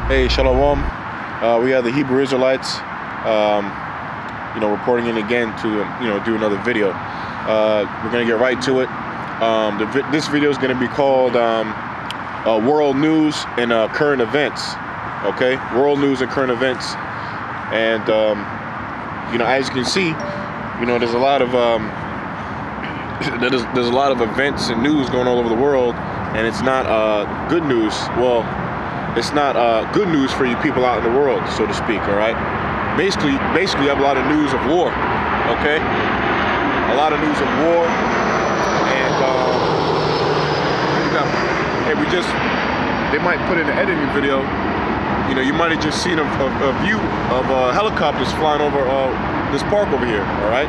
Hey, Shalom. We are the Hebrew Israelites, reporting in again to, do another video. We're going to get right to it. This video is going to be called World News and Current Events. Okay? World News and Current Events. And, as you can see, there's a lot of there's a lot of events and news going all over the world, and it's not good news. Well, it's not good news for you people out in the world, so to speak. All right. Basically, you have a lot of news of war. Okay. A lot of news of war, and they might put in an editing video. You might have just seen a view of helicopters flying over this park over here. All right.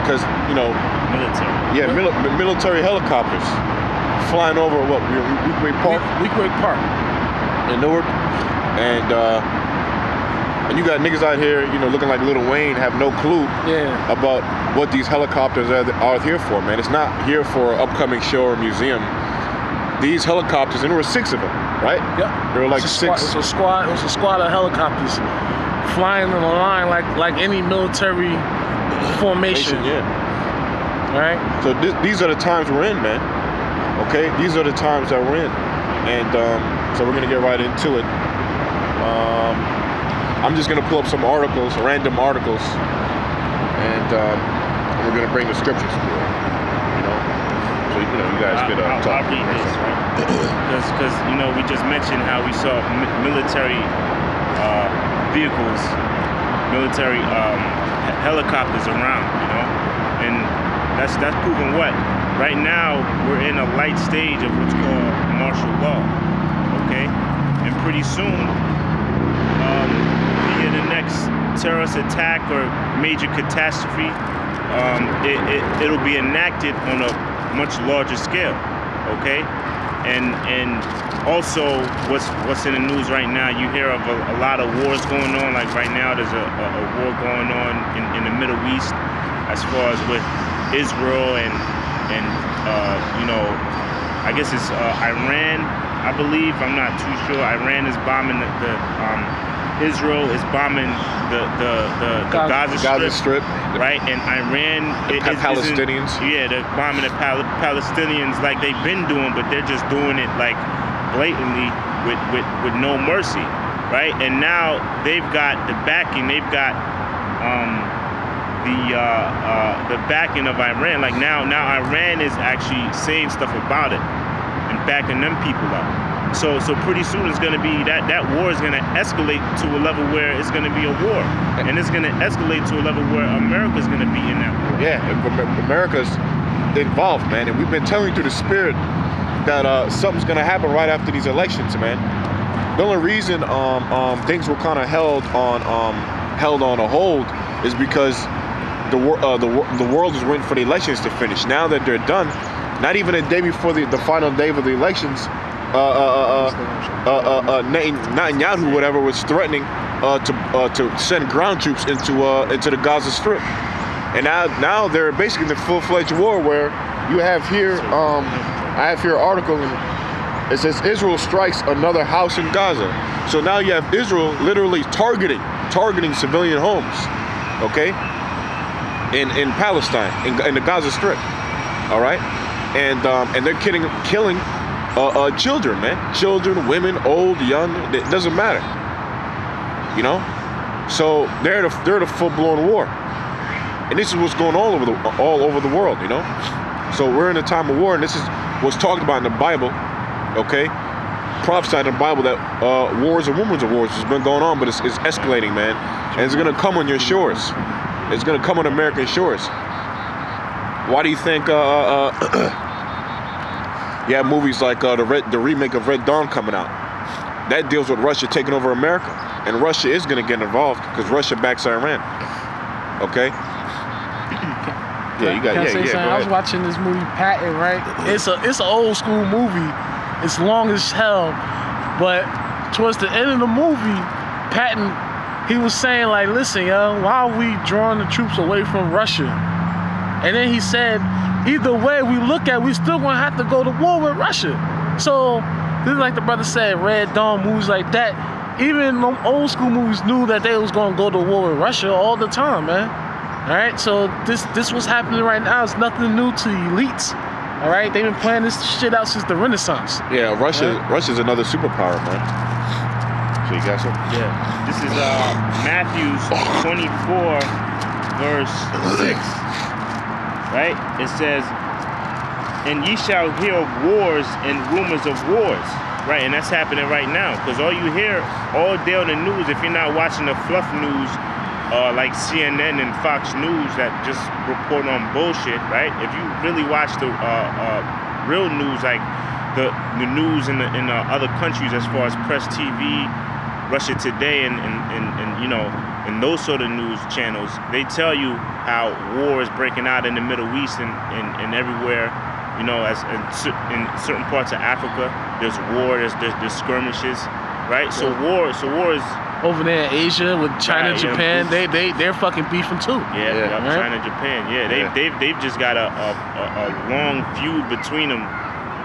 Because military. Yeah, military helicopters flying over what? Weequahic Park. Weequahic Park in Newark, and you got niggas out here, looking like Lil Wayne, have no clue about what these helicopters are here for, man. It's not here for an upcoming show or museum. These helicopters, and there were 6 of them, right? Yep. There were like 6. It was a squad of helicopters flying in a line like any military formation. Yeah. Right. So these are the times we're in, man. Okay, these are the times that we're in, and so we're gonna get right into it. I'm just gonna pull up some articles, random articles, and we're gonna bring the scriptures to it. So you guys could talk. I'll read this, right? Because we just mentioned how we saw military vehicles, military helicopters around, and that's proving what? Right now we're in a light stage of what's called martial law, okay? And pretty soon, the next terrorist attack or major catastrophe, it'll be enacted on a much larger scale, okay? And also what's in the news right now, you hear of a lot of wars going on. Like right now there's a war going on in the Middle East as far as with Israel and I guess it's Iran, I believe. I'm not too sure. Iran is bombing Israel is bombing the Gaza Strip, right? And Iran is Palestinians. They're bombing the Palestinians like they've been doing, but they're just doing it like blatantly with no mercy, right? And now they've got the backing. They've got the backing of Iran. Like now Iran is actually saying stuff about it and backing them people up. So pretty soon it's gonna be that war is gonna escalate to a level where it's gonna be a war, and it's gonna escalate to a level where America's gonna be in that war. Yeah, America's involved, man, and we've been telling you through the spirit that something's gonna happen right after these elections, man. The only reason things were kind of held on a hold is because the world is waiting for the elections to finish. Now that they're done, not even a day before the final day of the elections, Netanyahu, whatever, was threatening to send ground troops into the Gaza Strip, and now they're basically in the full-fledged war where you have here. I have here an article, and it says Israel strikes another house in Gaza. So now you have Israel literally targeting civilian homes, okay, in Palestine, in the Gaza Strip, all right, and they're killing children, man, children, women, old, young, it doesn't matter, So they're the full-blown war, and this is what's going on all over the world, So we're in a time of war, and this is what's talked about in the Bible, okay? Prophesied in the Bible that wars and rumors of wars has been going on, but it's escalating, man, and it's gonna come on your shores. It's gonna come on American shores. Why do you think you have movies like the remake of Red Dawn coming out? That deals with Russia taking over America, and Russia is gonna get involved because Russia backs Iran. Okay. Can I say something? I was watching this movie Patton, right? It's an old school movie. It's long as hell, but towards the end of the movie, Patton, he was saying like, listen, yo, why are we drawing the troops away from Russia? And then he said, either way we look at, we still gonna have to go to war with Russia. So This is like the brother said, Red Dawn, movies like that. Even them old school movies knew that they was gonna go to war with Russia all the time, man. All right, so this what's happening right now is nothing new to the elites. All right, they've been planning this shit out since the Renaissance. Yeah, Russia's another superpower, man. So you got something? Yeah. This is Matthew 24, verse 6. Right? It says, "And ye shall hear of wars and rumors of wars." Right, and that's happening right now. Because all you hear all day on the news, if you're not watching the fluff news, like CNN and Fox News that just report on bullshit, right? If you really watch the real news, like the news in the other countries, as far as Press TV, Russia Today, and you know, and those sort of news channels, they tell you how war is breaking out in the Middle East and everywhere. You know, as in certain parts of Africa, there's war, there's skirmishes, right? So war is over there in Asia with China, right, Japan. They're fucking beefing too. Yeah, right? China, Japan. Yeah, they've just got a long feud between them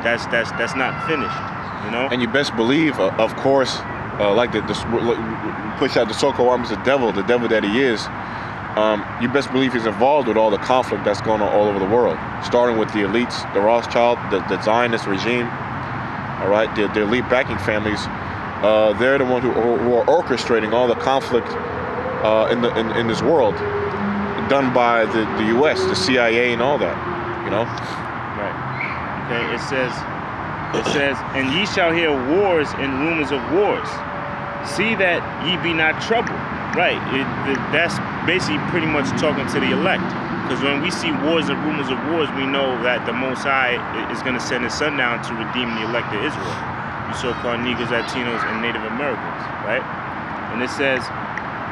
that's not finished. You know. And you best believe, of course, like the push out the so-called armies, the devil that he is. You best believe he's involved with all the conflict that's going on all over the world, starting with the elites, the Rothschild, the Zionist regime, all right, the elite backing families. They're the ones who are orchestrating all the conflict in this world, done by the U.S., the CIA, and all that, you know? Right. Okay, it says, "And ye shall hear wars and rumors of wars. See that ye be not troubled." Right, that's basically pretty much talking to the elect. Because when we see wars and rumors of wars, we know that the Most High is going to send his son down to redeem the elect of Israel. You so-called Negroes, Latinos, and Native Americans, right? And it says,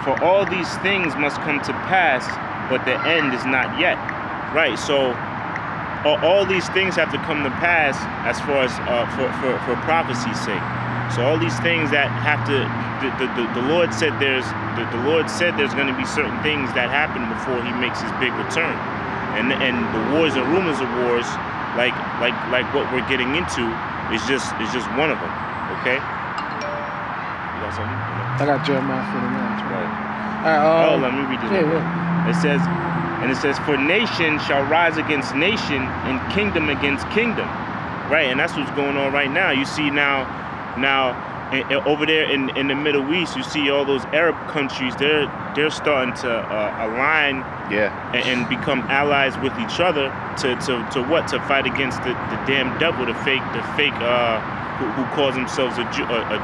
"For all these things must come to pass, but the end is not yet." Right, so all these things have to come to pass as far as for prophecy's sake. So all these things that have to, the Lord said there's going to be certain things that happen before He makes His big return, and the wars and rumors of wars, like what we're getting into, is just one of them. Okay. You got something? I got Jeremiah 49. Right. Let me read this. Yeah. It says, "For nation shall rise against nation, and kingdom against kingdom." Right, and that's what's going on right now. You see now over there in the Middle East, you see all those Arab countries. They're starting to align, and become allies with each other to fight against the damn devil, the fake who calls themselves a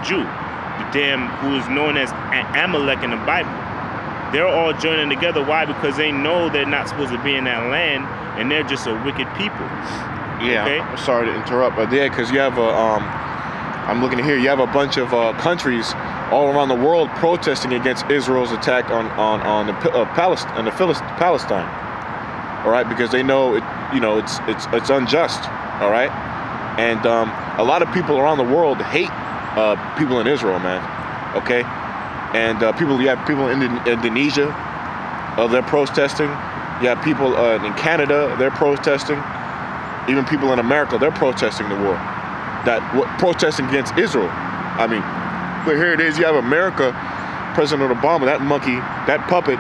Jew, the damn who is known as Amalek in the Bible. They're all joining together. Why? Because they know they're not supposed to be in that land, and they're just a wicked people. Yeah. Okay? I'm sorry to interrupt, but yeah, because you have I'm looking here. You have a bunch of countries all around the world protesting against Israel's attack on Palestine. All right, because they know it's unjust. All right, and a lot of people around the world hate people in Israel, man. Okay, and you have people in Indonesia, they're protesting. You have people in Canada, they're protesting. Even people in America, they're protesting the war. Protesting against Israel. I mean, but here it is. You have America, President Obama, that monkey, that puppet,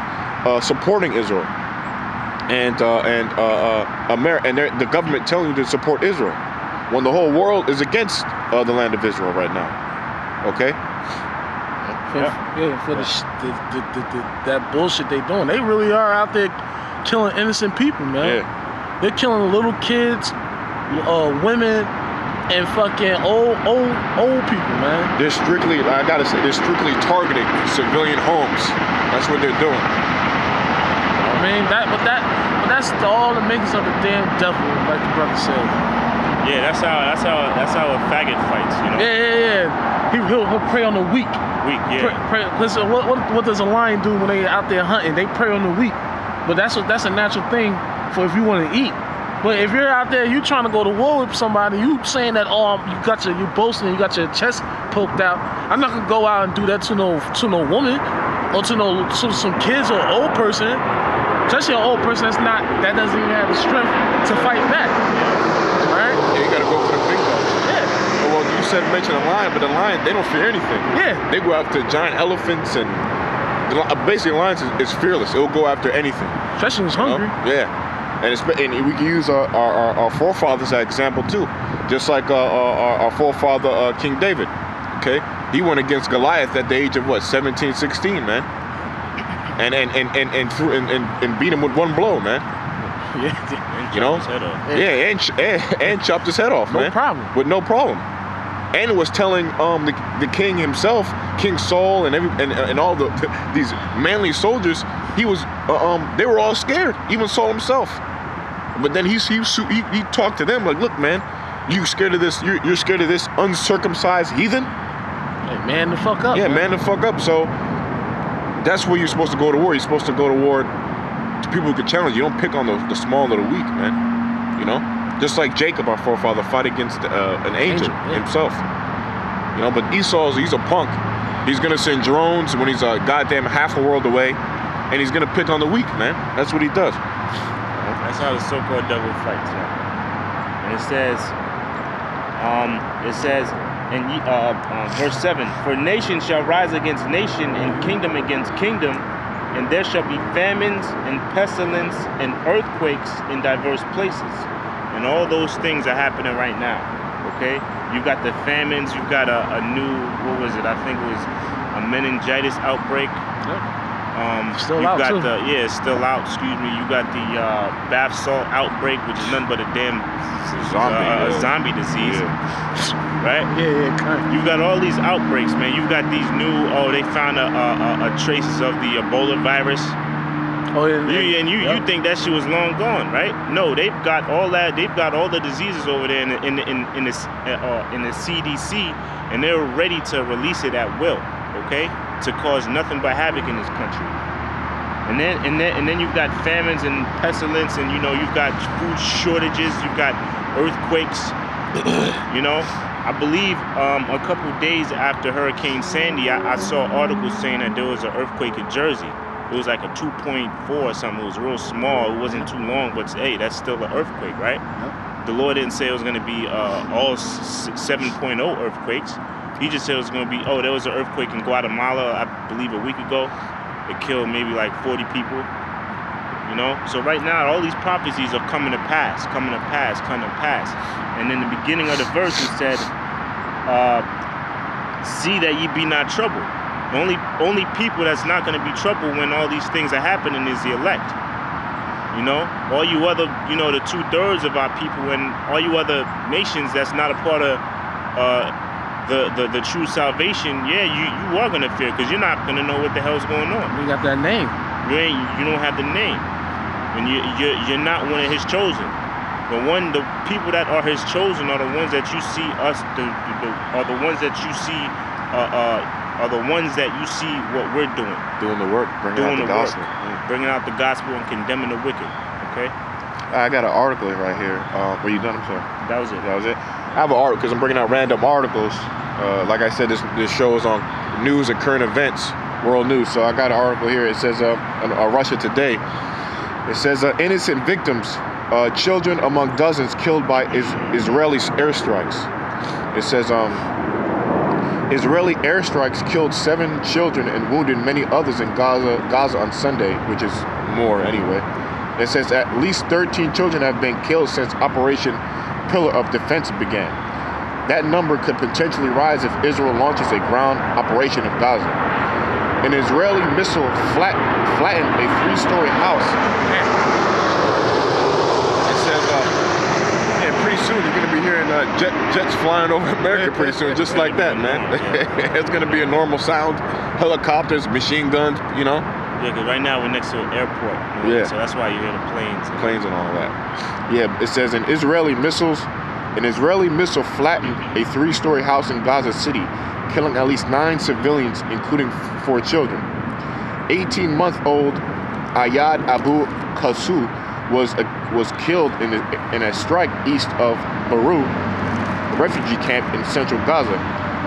supporting Israel, and the government telling you to support Israel, when the whole world is against the land of Israel right now. Okay. For that bullshit they doing. They really are out there killing innocent people, man. Yeah. They're killing little kids, women, and fucking old people, man. They're strictly targeting civilian homes. That's what they're doing. I mean but that's all the makings of the damn devil, like the brother said. Yeah, that's how a faggot fights, you know. Yeah. He'll prey on the weak. Yeah. Listen, what does a lion do when they out there hunting? They prey on the weak. But that's a natural thing for if you want to eat. But if you're out there, you trying to go to war with somebody, you saying that you boasting, you got your chest poked out. I'm not gonna go out and do that to no woman or to some kids or old person, especially an old person that doesn't even have the strength to fight back. Right? Yeah, you gotta go for the big dogs. Yeah. Well, you said mention a lion, but the lion, they don't fear anything. Yeah. They go after giant elephants and basically lions is fearless. It'll go after anything. Especially when it's hungry. Yeah. And we can use our forefathers as an example too. Just like our forefather King David. Okay, he went against Goliath at the age of what, 17, 16, man. And beat him with one blow, man. Yeah. You know? His head off. Yeah, and chopped his head off, man. No problem. With no problem. And it was telling the king himself, King Saul, and all these manly soldiers, they were all scared, even Saul himself. But then he talked to them like, look, man, you scared of this? You're scared of this uncircumcised heathen? Hey, man the fuck up. Yeah, man the fuck up. So that's where you're supposed to go to war. You're supposed to go to war to people who can challenge you. You don't pick on the small or the weak, man. You know? Just like Jacob, our forefather, fought against an angel himself. You know, but Esau's, he's a punk. He's gonna send drones when he's a goddamn half a world away, and he's gonna pick on the weak, man. That's what he does. That's how the so-called devil fights, man. And it says in verse 7, for nation shall rise against nation, and kingdom against kingdom, and there shall be famines and pestilence and earthquakes in diverse places. And all those things are happening right now, okay? You've got the famines, you've got a new, what was it? I think it was a meningitis outbreak. Still out, too. It's still out, excuse me. You got the bath salt outbreak, which is nothing but a damn zombie disease, right? Yeah. You've got all these outbreaks, man. You've got these new, they found a traces of the Ebola virus. Oh yeah. You think that shit was long gone, right? No, they've got all that. They've got all the diseases over there in the CDC, and they're ready to release it at will, okay? To cause nothing but havoc in this country. And then you've got famines and pestilence, and you've got food shortages, you've got earthquakes. I believe a couple days after Hurricane Sandy, I saw articles saying that there was an earthquake in Jersey. It was like a 2.4 or something. It was real small. It wasn't too long, but hey, that's still an earthquake, right? Yep. The Lord didn't say it was going to be all 7.0 earthquakes. He just said it was going to be, there was an earthquake in Guatemala, I believe a week ago. It killed maybe like 40 people. So right now, all these prophecies are coming to pass. And in the beginning of the verse, it said, see that ye be not troubled. The only people that's not going to be troubled when all these things are happening is the elect. All you other, the 2/3 of our people and all you other nations that's not a part of the true salvation, you are going to fear, because you're not going to know what the hell's going on. You got that name. You don't have the name, and you're not one of His chosen. The people that are His chosen are the ones that you see are the ones that you see are the ones that you see what we're doing. Doing the work, bringing out the gospel. Bringing out the gospel and condemning the wicked, okay? I got an article right here. Were you done? I'm sorry. That was it. I have an article because I'm bringing out random articles. Like I said, this show is on news and current events, world news. So I got an article here. It says Russia Today. It says innocent victims, children among dozens killed by Israeli airstrikes. It says Israeli airstrikes killed 7 children and wounded many others in Gaza on Sunday, which is more anyway. It says at least 13 children have been killed since Operation Pillar of Defense began. That number could potentially rise if Israel launches a ground operation in Gaza. An Israeli missile flattened a 3-story house. It says, pretty soon you're going to be hearing jets flying over America pretty soon, just like that, man. It's going to be a normal sound. Helicopters, machine guns, Yeah, because right now we're next to an airport. Yeah. So that's why you hear the planes. Planes and all that. Yeah, it says an Israeli missile flattened a 3-story house in Gaza City, killing at least 9 civilians, including 4 children. 18-month-old Ayad Abu Qasu was killed in a strike east of Beirut, a refugee camp in central Gaza.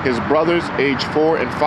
His brothers, aged 4 and 5,